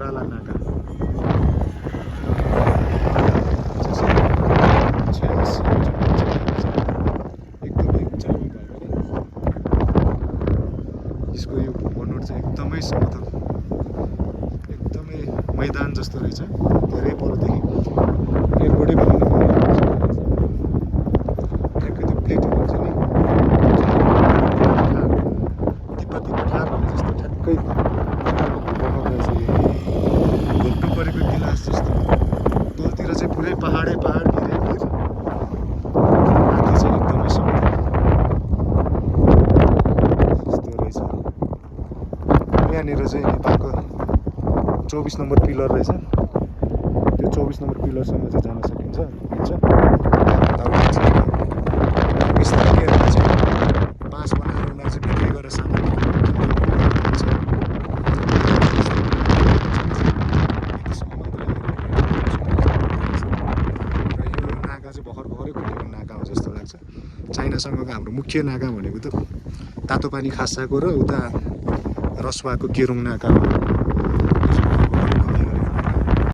ओराला नाका एकदमै उचाइमा भएकोले यसको यो बनोट चाहिँ एकदमै समतल एकदमै मैदान जस्तो रहेछ धेरै परदेखि एयरपोर्टै बनाउनु पर्ने ठ्याक्कै त्यो प्लेटहरू हुन्छ नि तिब्बती पठार भने जस्तो ठ्याक्कै बनाउँदैछ यो घोप्नु परेको गिलास जस्तो तलतिर चाहिँ पुरै पहाडै पहाड घेरेको छ माथि चाहिँ एकदमै समतल यस्तो रहेछ यहाँनिर चाहिँ नेपालको 24 नम्बर पिलर रहेछ त्यो 24 नम्बर पिलरसम्म चाहिँ जान सकिन्छ मिल्छ बिस्तारै चाहिँ बाँस बनाएर उनीहरू चाहिँ बिक्री गरेर सामान भर्खरै खुलेको नाका हो जस्तो लाग्छ चाइनासँगको हाम्रो मुख्य नाका भनेको त तातो पानी खासाको र उता रसुवाको केरुङ नाका हो